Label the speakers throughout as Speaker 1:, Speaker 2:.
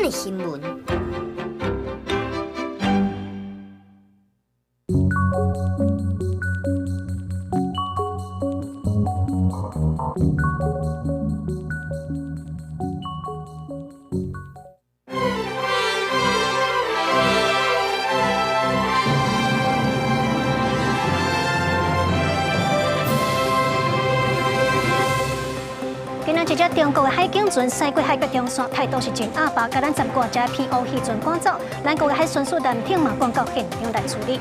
Speaker 1: 的新闻。一只中国的海警船驶过海峡中线，态度是真阿爸，甲咱10多只偏乌渔船赶走。咱国的海巡署舰艇嘛赶到现场来处理。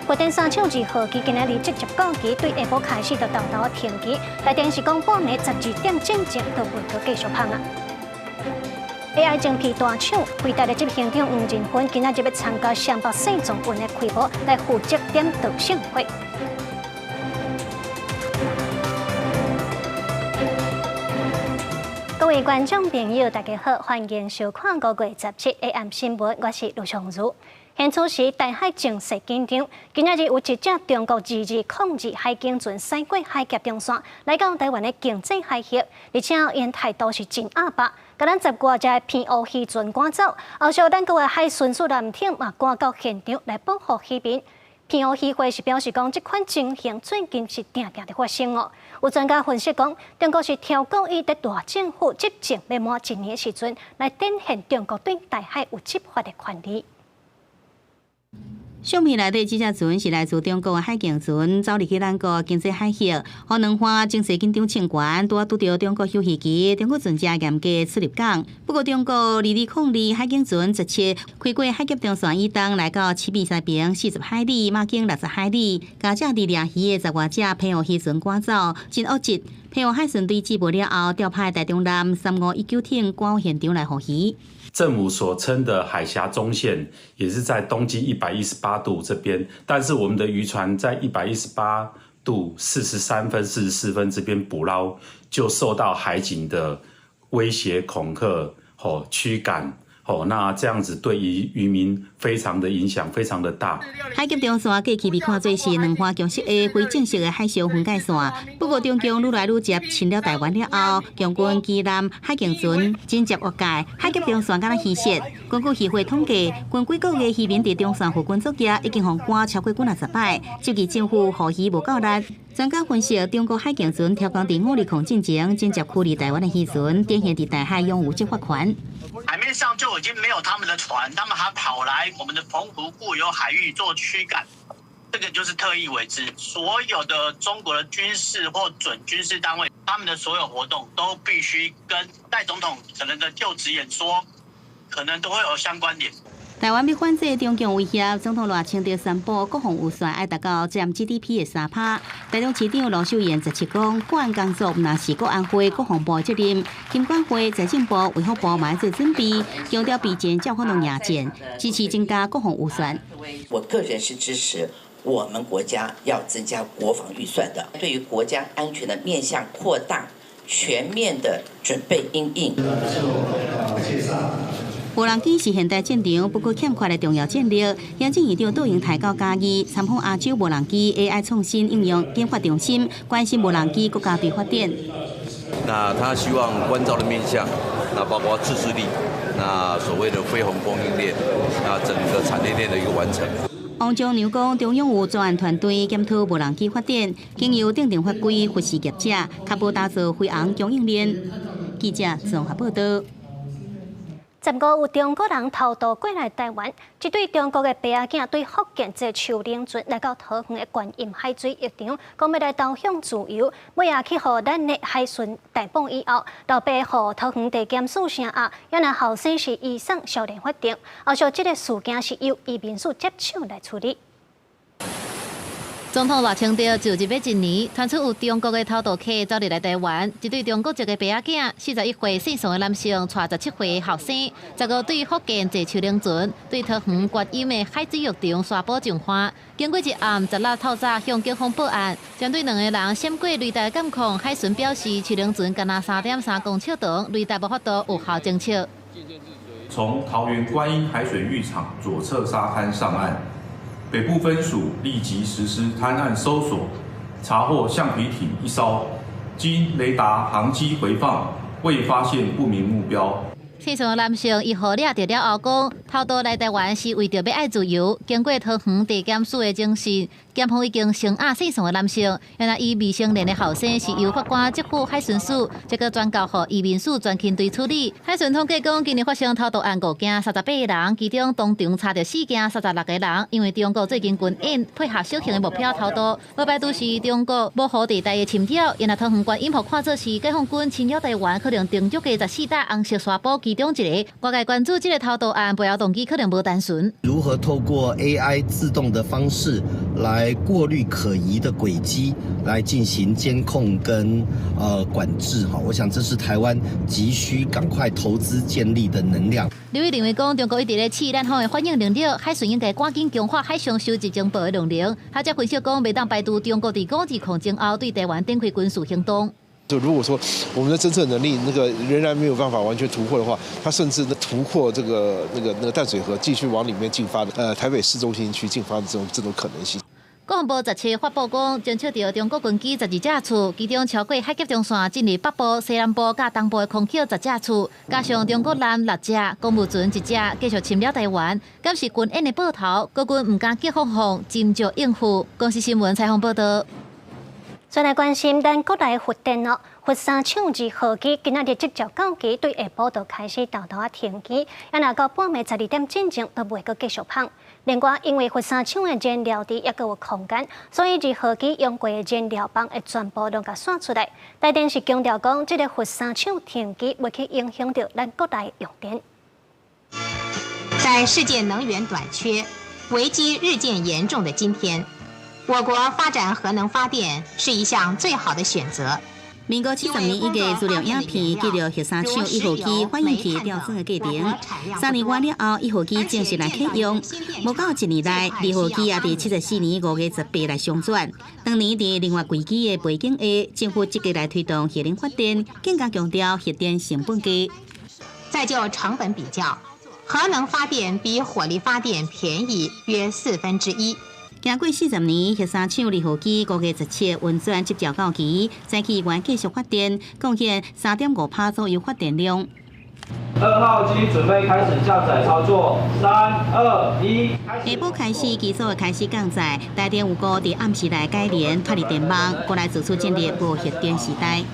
Speaker 1: 国电3抢2号机今仔日直接降旗，对下晡开始就豆豆停机。内电是讲半暝12点正都袂阁继续拍啊。AI 精辟大抢，伟大的执行长黄仁勋今仔日要参加双北省总运的开幕，来负责点导盛会。各位观众朋友，大家好，欢迎收看5月17日 AM 新闻，我是卢尚如。现此时大海正势紧张，今仔日有一只中国2202海警船驶过海峡中线，来到台湾的经济海峡，而且因态度是真阿爸，甲咱10多只偏乌渔船赶走。后续咱国的海巡署舰艇嘛赶到现场来保护渔民。偏乌渔会是表示讲，这款情形最近是定定的发生哦。有专家分析讲，中国是超过伊在大政府执政未满1年的时阵，来展现中国对大海有执法的权利。
Speaker 2: 相片内底这只船是来自中国的海警船，走入去咱国经济海峡，互两方情势紧张情关，拄到中国休渔期，中国船只严格出入港。不过，中国2202海警船直接开过海峡中线以东，来到7米西边40海里，马经60海里，甲这伫掠鱼的10多只偏乌渔船赶走，真恶质。偏乌海巡队缉捕了后，调派台中舰3519艇赶到现场来捕鱼。
Speaker 3: 政府所称的海峡中线也是在东经118度这边，但是我们的渔船在118度43分、44分这边捕捞，就受到海警的威胁、恐吓、驱赶。那这样子对于渔民非常的影响，非常的大。
Speaker 2: 海峡中线过去被看作是两岸共识的非正式的海峡分界线，不过中共愈来愈接侵了台湾了后，共军机舰、海警船真接越界，海峡中线敢若稀释。根据协会统计，近几个月渔民伫中线附近作业已经互赶超过50摆，涉及政府捕鱼无够力。专家分析，中国海警船超工伫520进前真接驱离台湾的渔船，典型伫大海拥有执法权。
Speaker 4: 海面上就已经没有他们的船，他们还跑来我们的澎湖固有海域做驱赶，这个就是特意为之。所有的中国的军事或准军事单位，他们的所有活动都必须跟戴总统可能的就职演说，可能都会有相关联。
Speaker 2: 台湾要反制中共威胁，总统赖清德宣布国防预算要达到占 GDP 的3%。台中市长卢秀燕则讲，国安工作若是国安会、国防部的责任，金管会、财政部、卫福部嘛要做准备，强调比战较可能赢战，支持增加国防预算。
Speaker 5: 我个人是支持我们国家要增加国防预算的，对于国家安全的面向扩大，全面的准备因应。
Speaker 2: 无人机是现代战场不过欠缺的重要战略。行政院长杜英台到嘉义参访亚洲无人机 AI 创新应用研发中心，关心无人机国家队发展。
Speaker 6: 那他希望关照的面向，那包括自制力，那所谓的非鸿供应链，那整个产业链的一个完成。
Speaker 2: 王忠牛讲，中央有专案团队检讨无人机发展，经由订定法规扶持业者，确保打造飞航供应链。记者综合报道。
Speaker 1: 15有中国人偷渡过来台湾，一对中国的爸仔囝对福建坐秋冷船来到桃园的观音海水浴场，讲要来导向自由。尾也去互咱的海巡逮捕以后，老爸互桃园地检署声押，也让后生是移送少年法庭。后续这个事件是由移民署接手来处理。
Speaker 7: 总统赖清德就入约1年，传出有中国的偷渡客走入来台湾，一对中国籍的爸仔囝，41岁姓宋的男性，带17岁的后生，15对福建坐秋冷船，对桃园观音的海水浴场刷保证花。经过一暗16透早向警方报案，针对2个人闪过雷达监控，海巡表示秋冷船干那3.3公尺长，雷达无法度有效侦测。
Speaker 8: 从桃园观音海水浴场左侧沙滩上岸。北部分署立即实施滩岸搜索，查获橡皮艇1艘，经雷达航机回放，未发现不明目标。
Speaker 7: 姓宋的男性以号掠着了后讲，偷渡来台湾是为着要爱自由，经过桃园地检署的侦讯，检方已经声押姓宋的男性，原来伊未成年的后生是由法官接付海巡署，这个转交予移民署专勤队处理。海巡统计讲，今年发生偷渡案5件，38个人，其中当场查到4件，36个人。因为中国最近军演配合小型的目标偷渡，无排除是中国保护地带的侵扰。原来桃园县引爆看作是解放军侵扰台湾，可能定足的14大红色沙堡其中一个。外界关注这个偷渡案背后动机可能无单纯。
Speaker 9: 如何透过 AI 自动的方式来过滤可疑的轨迹，来进行监控跟管制哈？我想这是台湾急需赶快投资建立的能量。
Speaker 7: 刘毅认为讲，中国一直咧试咱方的反应能力，海巡应该赶紧强化海上收集情报的能力。他则分析讲，未当排除中国在5日抗争后对台湾展开军事行动。
Speaker 10: 就如果说我们的侦测能力仍然没有办法完全突破的话，它甚至突破这个淡水河，继续往里面进发的台北市中心区进发的这种可能性。
Speaker 7: 国防部17日发布讲，侦测到中国军机12架次，其中超过海峡中线进入北部、西南部甲东部的空隙10架次，加上中国艦6架、公务船1架，继续侵扰台湾。敢是军演的报头，国军唔敢急放放，斟酌应付。公司新闻采访报道。
Speaker 1: 再来关心咱国内核电哦，佛山抢2号机今仔日直接到期，对下晡就开始豆豆停机，也若到半暝12点进前都袂阁继续放。另外，因为佛山抢的燃料池也阁有空间，所以2号机用过的燃料棒会全部拢甲刷出来。台电是强调讲，这个佛山抢停机袂去影响到咱国内用电。
Speaker 11: 在世界能源短缺、危机日渐严重的今天，我国发展核能发电是一项最好的选择。
Speaker 2: 民国70年一个资料影片记录核三厂1号机反应器调整的过程。3年完了后，1号机正式来启用。无到1年内，2号机也伫74年5月18来上转。当年伫另外几机的背景下，政府积极来推动核能发电，更加强调核电成本低。
Speaker 11: 再就成本比较，核能发电比火力发电便宜约1/4。
Speaker 2: 经过40年，核三厂2号机5月17日运转接照到期，再起源继续发电，贡献3.5%左右发电量。
Speaker 12: 2号机准备开始降载操作，3、2、1。下
Speaker 2: 晡开始，机组开始降载，台电有估伫暗时来改联脱离电网，过来自此进入无核电时代。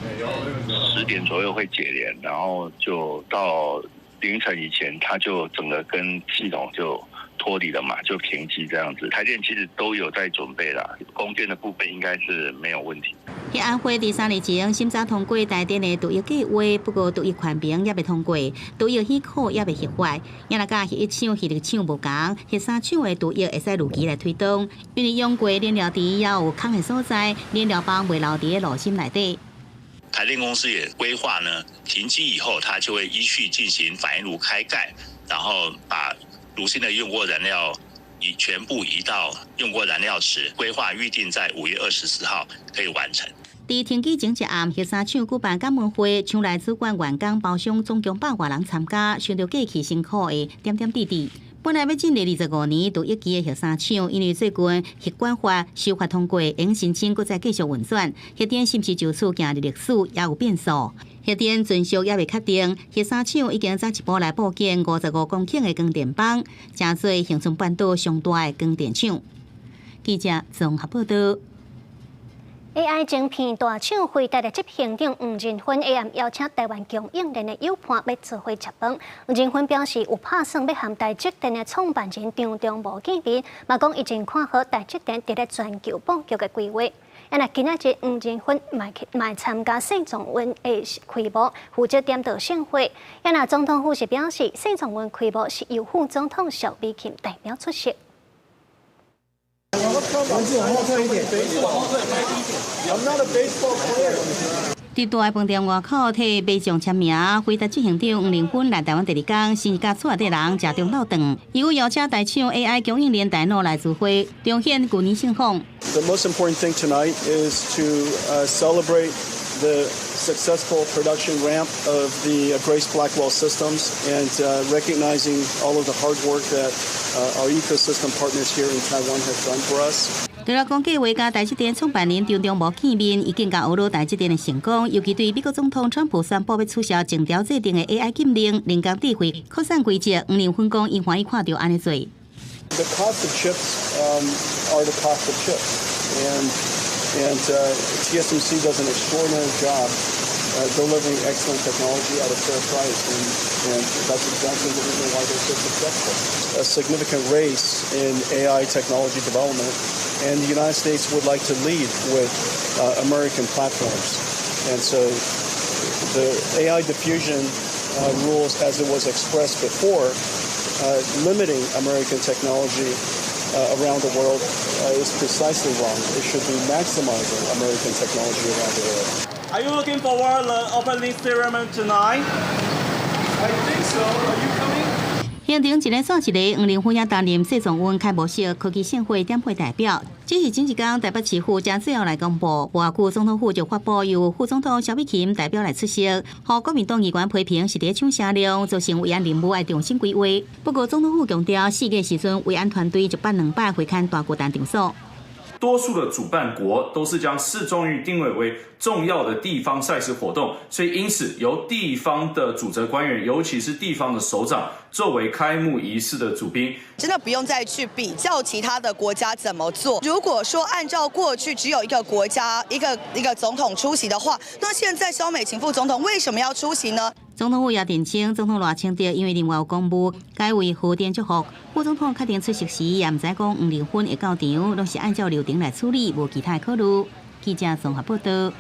Speaker 13: 10点左右会解联，然后就到凌晨以前，它就整个跟系统就脱离了嘛，就停机这样子。台电其实都有在准备啦，供电的部分应该是没有问题。
Speaker 2: 核安会第3日前审查通过台电的独一计划，不过独一宽屏也未通过，独一许可也未核发。也若甲核一厂、核二厂无同，核三厂的独一会使如期来推动，因为用过燃料池也有空的所在，燃料棒袂留伫个炉心内底。
Speaker 14: 台电公司也规划呢，停机以后，它就会依序进行反应炉开盖，然后把炉心的用过燃料全部移到用过燃料池，规划预定在5月24号可以完成。
Speaker 2: 伫停机前一暗，核三厂举办感恩会，厂内主管员工包厢总共100多人参加，想到过去辛苦的点点滴滴。本来要进入25年独一期的核三厂，因为最近核管法修法通过，应申请搁再继续运转。核电是不是就此行入历史，也有变数。核电存续也未确定。核三厂已经早一步来布建55公顷的光电房，真做恒春半岛上大的光电厂。记者综合报道。
Speaker 1: AI 晶片大厂辉达的执行长黄仁勋 AM 邀请台湾供应链的友伴要做伙吃饭。黄仁勋表示有打算要和台积电的创办人张忠谋见面，嘛讲已经看好台积电伫咧全球布局的规划。那今仔日黄仁勋卖参加沈从文的开幕，负责点导盛会。那总统府是表示，沈从文开幕是由副总统萧美琴代表出席。
Speaker 2: 伫大饭店外口替买上签名，辉达执行长黄仁勋来台湾第2天，先甲厝内底人食中昼饭。伊有邀请台厂 AI 供应链大佬来聚会，彰显旧年盛况。
Speaker 15: The most important thing tonight is to celebrate the successful production ramp of the Grace Blackwell systems and recognizing all of the hard work that our ecosystem partners here in Taiwan have done for us.
Speaker 2: 除了讲计划甲台积电创办人张忠谋见面，已经甲俄罗台积电的成功，尤其对美国总统川普宣布要取消正条制定的 AI 禁令、人工智慧扩散规则，黄仁勋讲因欢喜看到安尼做。
Speaker 15: The cost of chips are the cost of chips, and TSMC does an extraordinary job delivering excellent technology at a fair price, and that's exactly the reason why they're so successful. A significant race in AI technology development, and the United States would like to lead with American platforms. And so the AI diffusion rules, as it was expressed before, limiting American technology around the world is precisely wrong. It should be maximizing American technology around the world.
Speaker 12: Are you looking forward to the opening ceremony tonight?
Speaker 15: I think so. Are you coming?
Speaker 2: 现场一个算一个，黄仁勋也担任世创院开幕式科技盛会点配代表。这是前一天台北市府将最后来公布，外区总统府就发布由副总统萧美琴代表来出席，和国民党议员批评是伫抢声量，造成维安任务爱重新规划。不过总统府强调，4月时阵维安团队就办2摆会看大巨蛋场所。
Speaker 8: 多数的主办国都是将世中运定位为重要的地方赛事活动，所以因此由地方的主责官员，尤其是地方的首长，作为开幕仪式的主宾。
Speaker 16: 真的不用再去比较其他的国家怎么做。如果说按照过去只有一个国家一个总统出席的话，那现在萧美琴副总统为什么要出席呢？
Speaker 2: 总统府也澄清，总统赖清德因为另外有公务，改为贺电祝福。副总统确定出席时，也唔知讲黄仁勋会到场，拢是按照流程来处理，无其他考虑。记者综合报道。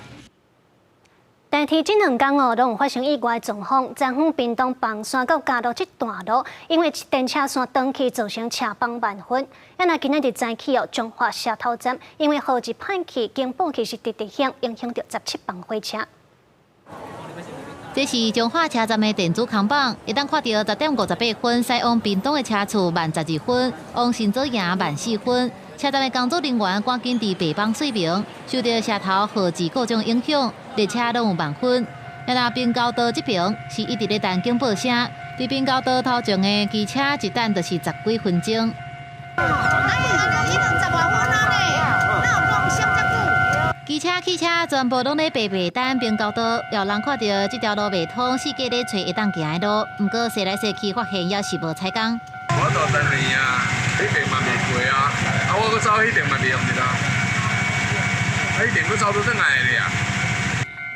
Speaker 1: 但天这2天拢有发生意外状况，彰化屏东棒山到嘉义这段路，因为电车线断去，造成车崩万分。那今日早起彰化社头站因为雨季歹去，经报去是直直响，影响到17班火车。
Speaker 7: 这是彰化车站的电子扛棒，一旦看到10点58分驶往屏东的车次慢12分，往新左营慢4分。车站的工作人员赶紧伫北帮水平，受到车头雨季各种影响，列车拢有慢分。那滨高道这边是一直咧等警报声，伫滨高道头前的机车一等就是10几分钟。机车、汽车全部拢咧排等滨高道，有人看到这条路袂通，四界咧找会当行的路，不过踅来踅去，发现也是无采工。
Speaker 17: 我到10年啊，迄边嘛未过啊，我搁走迄边嘛未用着啦，迄边搁走倒转来的啊。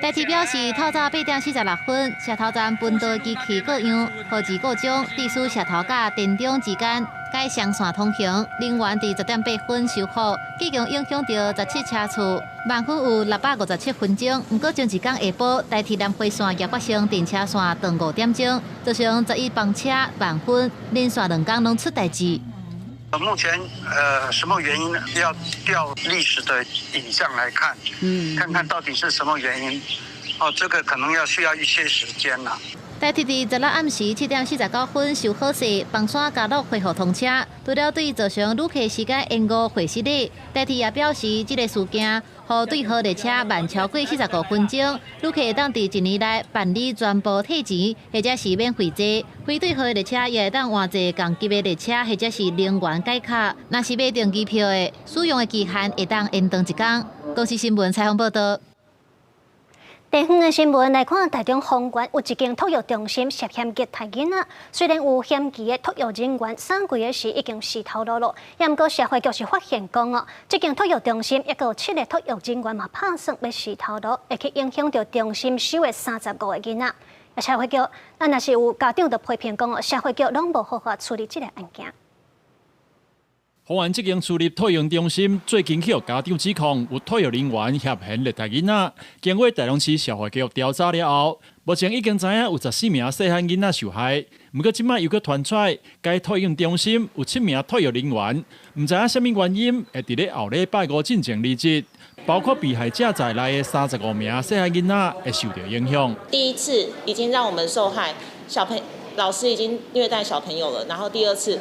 Speaker 7: 台铁表示，透早8点46分，车头站分道机器各样，雨季各种，地属车头甲电中之间改双线通行，人员伫10点8分收复，计共影响到17车次，慢分有657分钟。不过前一天下晡，台铁南回线也发生电车线断5点钟，造成11班车慢分，连续2天拢出代志。
Speaker 18: 目前什么原因要调历史的影像来看，看看到底是什么原因。这个可能需要一些时间了。
Speaker 7: 台铁伫16暗时7点49分收好势，棒山嘉乐恢复通车。除了对造成旅客时间延误会失礼，台铁也表示，这个事件互对号列车慢超过45分钟，旅客会当伫1年内办理全部退钱，或者是免费坐。非对号列车也会当换坐同级的列车，或者是零元改卡。若是买定机票的，使用的期限会当延长1天。公司新闻采访报道。
Speaker 1: 地方的新闻来看，台中丰原有一间托育中心涉嫌虐待囡仔，虽然有嫌疑的托育人员送柜的时已经死头落落，也毋过社会局是发现讲这间托育中心也有7个托育人员嘛拍算要死头落，会去影响到中心收的35个囡仔。社会局若是有家长就批评讲社会局拢无好好处理这个案件。
Speaker 19: 丰原这间私立托育中心最近去有家长指控有托育人员涉嫌虐待囡仔，经过台中市社会局调查了后，目前已经知影有14名细汉囡仔受害。不过，即摆又搁传出来，该托育中心有7名托育人员，唔知影什么原因会伫咧后礼拜5进行离职，包括被害者在内的35名细汉囡仔会受到影响。
Speaker 20: 第一次已经让我们受害，老师已经虐待小朋友了，然后第2次。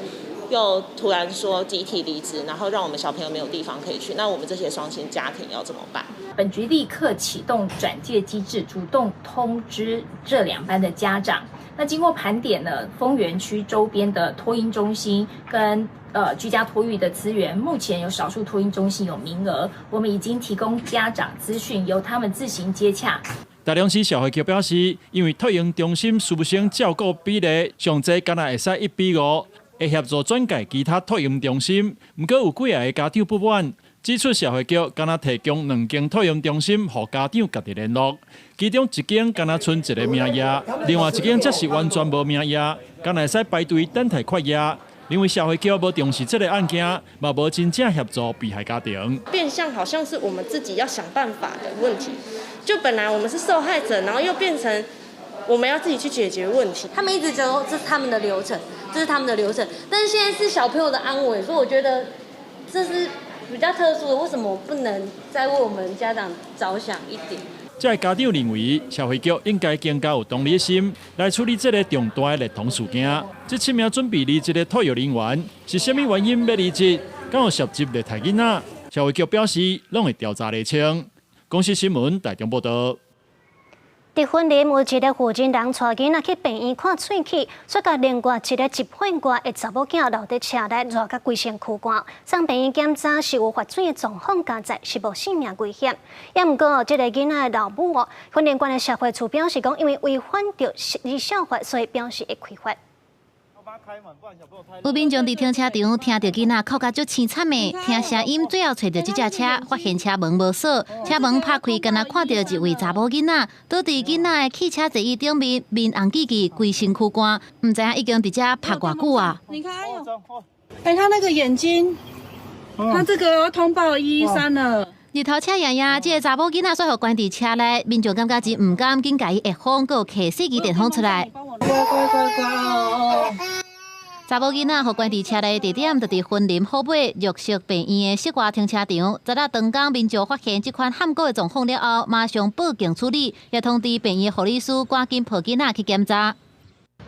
Speaker 20: 又突然说集体离职，然后让我们小朋友没有地方可以去，那我们这些双薪家庭要怎么办？
Speaker 21: 本局立刻启动转介机制，主动通知这2班的家长，那经过盘点呢，丰原区周边的托婴中心跟居家托育的资源，目前有少数托婴中心有名额，我们已经提供家长资讯，由他们自行接洽。
Speaker 19: 台中市社会局表示，因为托婴中心师生照顾比例上济，敢若会使1比5，会协助转介其他托婴中心。不过有几个家长不满，指出社会局敢若提供2间托婴中心，予家长家己联络，其中1间敢若剩1个名额，另外1间则是完全无名额，敢若会使排队等待确认。因为社会局无重视这个案件，嘛无真正协助被害家庭，
Speaker 22: 变相好像是我们自己要想办法的问题。就本来我们是受害者，然后又变成我们要自己去解决问题。
Speaker 23: 他们一直觉得这是他们的流程，这是他们的流程，但是现在是小朋友的安危，所以我觉得这是比较特殊的。为什么不能再为我们家长着想一点？
Speaker 19: 这家长认为，社会局应该更加有同理心来处理这个重大的劣童事件。这7名准备离职的托育人员是甚么原因要离职？敢有涉及虐待囡仔？社会局表示，拢会调查厘清。公视新闻台中报道。
Speaker 1: 伫婚林有一个负责人带囡仔去病院看喙齿，却甲另外一个1岁外的查某囝留伫车内，热甲规身躯干。送病院检查是有发水的状况加在，是无性命危险。也毋过，这个囡仔的老母婚林关的社会处表示讲，因为违反着儿少法，所以表示会开罚。
Speaker 7: 有民众伫停车场听到囡仔哭甲足凄惨的，听声音最后找到这架车，发现车门无锁，车门拍开，敢若看到一位查某囡仔倒伫囡仔的汽车座椅顶面，面红记记，规身躯干，唔知影已经伫遮拍偌久啊！
Speaker 24: 你看，他那个眼睛，他这个要通报113了。
Speaker 7: 日头车爷爷，这个查某囡仔说互关伫车内，民众感觉真唔甘，紧甲伊下风，佮摕4支电风出来。
Speaker 24: 乖哦！
Speaker 7: 查某囡仔互关伫车内地点，就伫婚林后尾绿色病院的室外停车场。早早当天，民众发现这款喊过的状况了后，马上报警处理，也通知病院护理师赶紧抱囡仔去检查。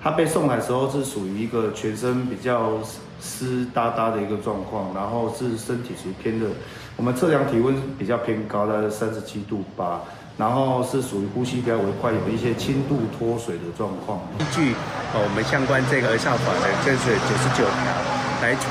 Speaker 25: 他被送来的时候是属于一个全身比较湿哒哒的一个状况，然后是身体属于偏热，我们测量体温比较偏高，大概37度8，然后是属于呼吸比较为快，有一些轻度脱水的状况。
Speaker 26: 依据我们相关这个儿少法的这是99条来处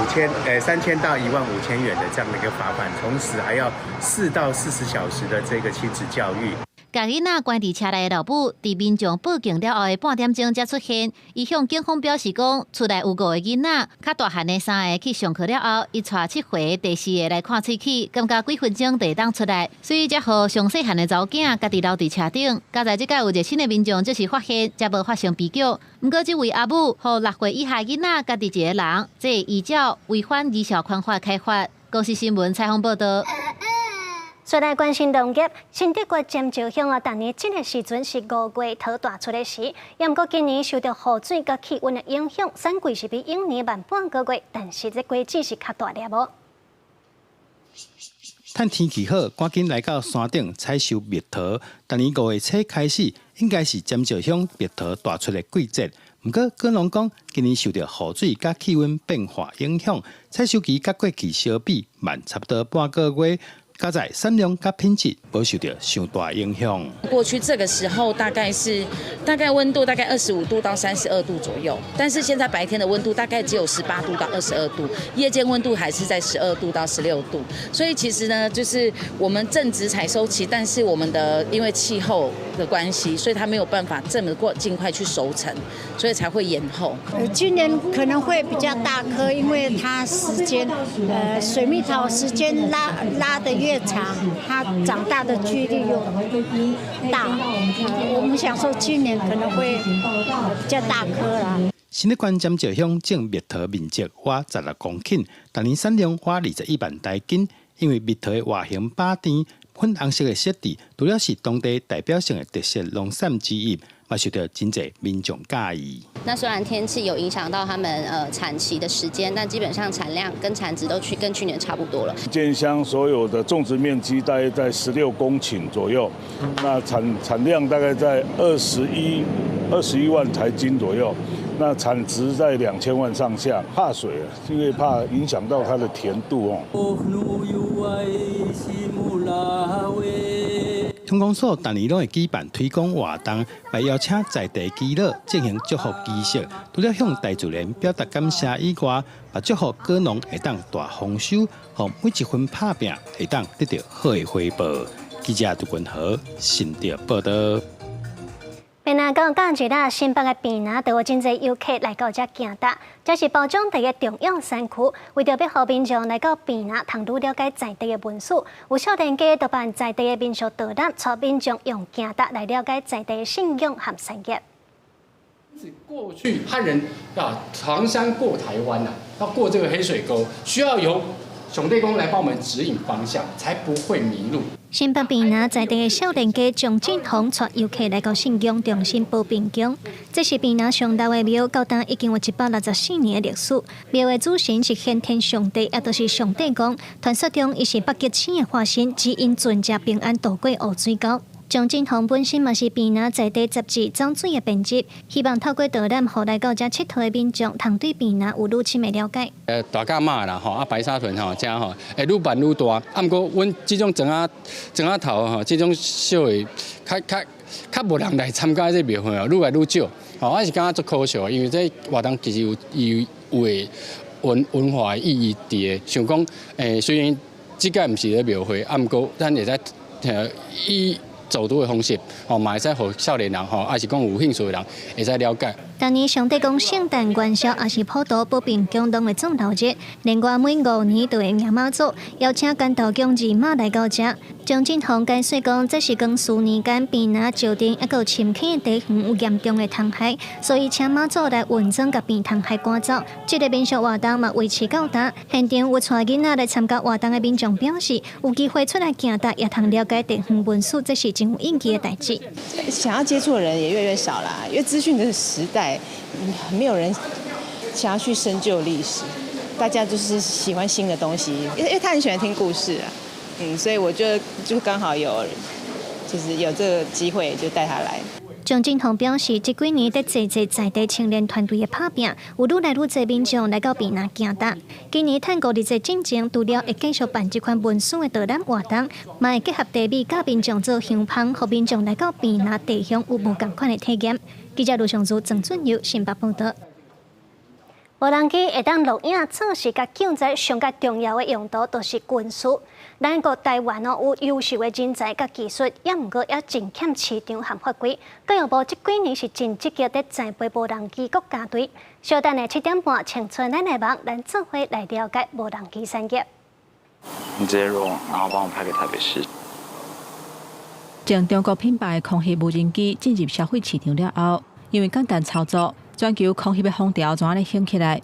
Speaker 26: 3000到15000元的这样的一个罚款，同时还要4到40小时的这个亲子教育。
Speaker 7: 甲囡仔关伫车内的老母，伫民众报警了后的半点钟才出现。伊向警方表示讲，厝内有5个囡仔，较大汉的3个去上课了后，伊带7岁，第4个来看喙齿，感觉几分钟就当出来，所以才互上细汉的查某囝家己留伫车顶。加在即届有热心的民众就是发现，才无发生逼叫。毋过，这位阿母互6岁以下囡仔家己一个人，这依照违反儿少款法开罚。公视新闻采访报道。
Speaker 1: 再来关心农业，新德国尖石乡逐年这个时阵是5月桃大出的时，也毋过今年受到雨水甲气温的影响，产季是比往年慢半个月，但是这果子是较大粒无。
Speaker 27: 趁天气好，赶紧来到山顶采收蜜桃。今年5月初开始，应该是尖石乡蜜桃大出的季节。不过，果农讲，今年受到雨水甲气温变化影响，采收期甲过期相比慢差不多半个月。加在产量甲品质无受到上大影响。
Speaker 28: 过去这个时候大概温度大概25度到32度左右，但是现在白天的温度大概只有18度到22度，夜间温度还是在12度到16度。所以其实呢，就是我们正值采收期，但是我们的因为气候的关系，所以它没有办法这么尽快去熟成，所以才会延后。
Speaker 29: 今年可能会比较大颗，因为它时间水蜜桃时间拉的越长，它长大的几率又大。我们想说今年可能会比较大颗啦。
Speaker 27: 新德县尖石乡种蜜桃面积约16公顷，当年产量约21万大斤。因为蜜桃的外形巴甜、粉红色的色地，除了是当地代表性的特色农产之一，也受到真侪民众介意。
Speaker 30: 那虽然天气有影响到他们产期的时间，但基本上产量跟产值都跟去年差不多了。
Speaker 31: 建乡所有的种植面积大概在16公顷左右，那产量大概在21万台斤左右。那产值在2000万上下，怕水，因为怕影响到它的甜度哦。
Speaker 27: 乡公所逐年拢会举办推广活动，来邀请在地耆老进行祝福仪式。除了向大自然表达感谢以外，也祝福果农会当大丰收，和每一分打拼会当得到好的回报。记者杜君豪新竹报道。
Speaker 1: 闽南讲港一日新北的避难，就有真侪游客来到这行搭，这是包装地的重要山区。为着要让民众来到避难，通愈了解在地的文史，有少年家就办在地的民俗导览，带民众用行搭来了解在地的信仰和产业。
Speaker 3: 过去汉人长山过台湾要过这个黑水沟，需要由兄弟公来帮我们指引方向，才不会迷路。
Speaker 1: 新北避难在地的少年家张振宏带游客来到信仰中心保平宫，这是避难上大的庙，到今已经有164年的历史。庙的主神是先天上帝，也就是上帝公。传说中，伊是北极星的化身，指引全家平安渡过乌水沟。张振宏本身嘛是避难在地杂志走水的编辑，希望透过导览，互来到这佚佗的民众，通对避难有愈深的了解。
Speaker 3: 大甲马啦白沙屯真会愈办愈大。不过，阮这种庄仔头这种小的，较无人来参加这庙会愈来愈少。我是感觉足可笑，因为这活动其实有的文化意义伫的。想讲虽然这届毋是咧庙会，不过咱会使以走读的方式，嘛会使互少年人还是讲有兴趣的人会使了解。
Speaker 1: 当年上帝公圣诞元宵也是普渡保平宫中的重头节，连续每5年都会迎妈祖，邀请干道宫二马来到这。张振宏解释讲，这是讲数年间避难石顶还有深坑的地方有严重的虫害，所以请妈祖来运装甲病虫害赶走。这个民俗活动嘛维持到达，现场有带囡仔来参加活动的民众表示，有机会出来行搭，也通了解地方文史，这是真有意义的代志。
Speaker 4: 想要接触的人也越来越少啦，因为资讯的时代，没有人想要去深究历史，大家就是喜欢新的东西，因为他很喜欢听故事啊，所以我就刚好有这个机会，就带他来。
Speaker 1: 张振宏表示，这几年在济在地青年团队的打拼，有愈来愈多民众来到避难行搭。今年趁5日节进前，除了会继续办这款文史的导览活动，嘛会结合地米甲民众做香香，让民众来到避难地乡有无同款的体验。记者卢尚珠、郑俊佑新北报道。无人机会当录影，测试甲救灾上较重要的用途，就是军事。咱国台湾有优秀的人才甲技术，也毋过也真欠市场和法规。教育部这几年是真积极在栽培无人机国家队。稍等的7点半，请出咱的网，咱做伙来了解无人机产业。
Speaker 5: 你直接 roll， 然后帮我拍给台北市。
Speaker 6: 将中国品牌空袭无人机进入消费市场了后，因为简单操作。全球空袭的风潮怎啊兴起来？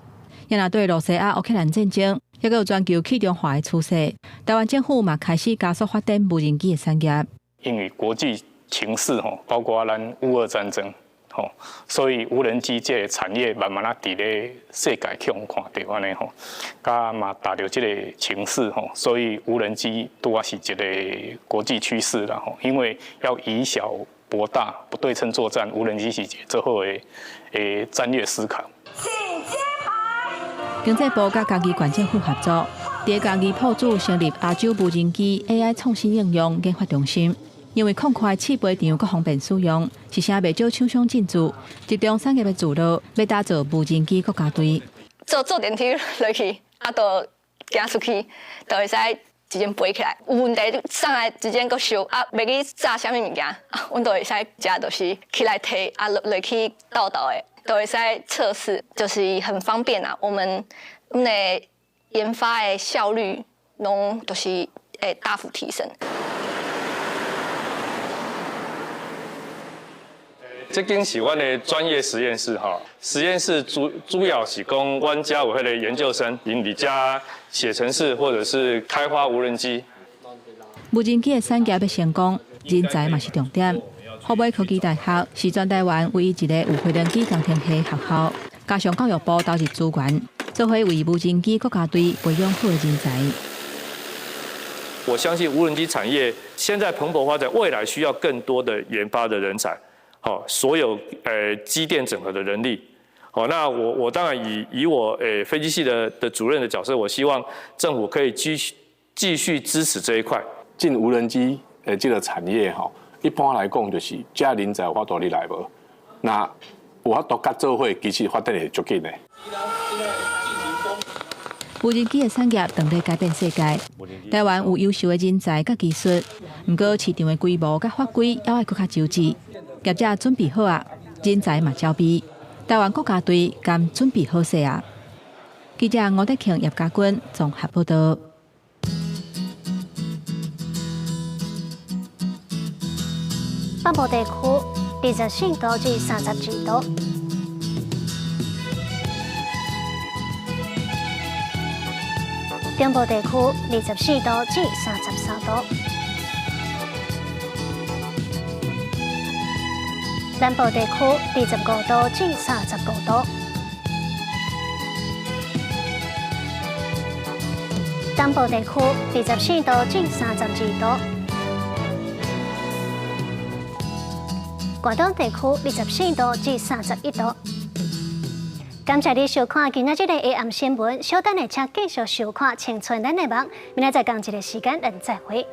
Speaker 6: 也若对罗西亚、乌克兰战争，也有全球去中化的趋势。台湾政府嘛开始加速发展无人机的产业。
Speaker 9: 因为国际情势包括咱乌俄战争，所以无人机这个产业慢慢啊伫咧世界去看到安尼甲嘛达到这个情势所以无人机拄啊是一个国际趋势啦因为要以小博大，不对称作战，无人机是最好的战略思考。
Speaker 6: 经济部甲家己县政府合作，伫家己铺主成立亚洲无人机 AI 创新应用研发中心。因为快试飞场佮方便使用，是啥袂少厂商进驻，集中产业的主力，要打造无人机国家队。
Speaker 10: 坐电梯落去，就行出去，就会使直接飞起来。有问题上来直接搁修，袂去炸啥物物件，阮就会使食，就是起来摕，落去倒的，都会使测试，就是很方便啊。我们的研发的效率，拢就是大幅提升。
Speaker 9: 这间是阮的专业实验室实验室主要是供阮家有迄个研究生，因伫家写程式或者是开发无人机。
Speaker 6: 无人机的产业要成功，人才嘛是重点。湖北科技大学是全台湾唯一一个有飞人机工程系学校，加上教育部投入资源，做伙为无人机国家队培养好的人才。
Speaker 9: 我相信无人机产业现在蓬勃发展，未来需要更多的研发的人才。所有机电整合的人力，那我当然以我飞机系的主任的角色，我希望政府可以继续支持这一块。
Speaker 11: 进无人机
Speaker 2: 这个产业吼，一般来讲就是这人才有法度你来无，那有法度甲做伙，其实发展会足紧的。
Speaker 6: 无人机的产业当在改变世界。台湾有优秀的人才甲技术，不过市场的规模甲法规也要更较周知。业者准备好啊，人才嘛招备。台湾国家队敢准备好势啊？记者吴德庆、叶家军综合报道。
Speaker 1: 北部地区24度至32度。中部地区24度至33度，南部地区25度至35度，东部地区24度至32度，关东地区24度至31度。感谢你收看今仔日的AM新闻，稍等下请继续收看《青春咱的梦》，明仔载同一个时间咱再会。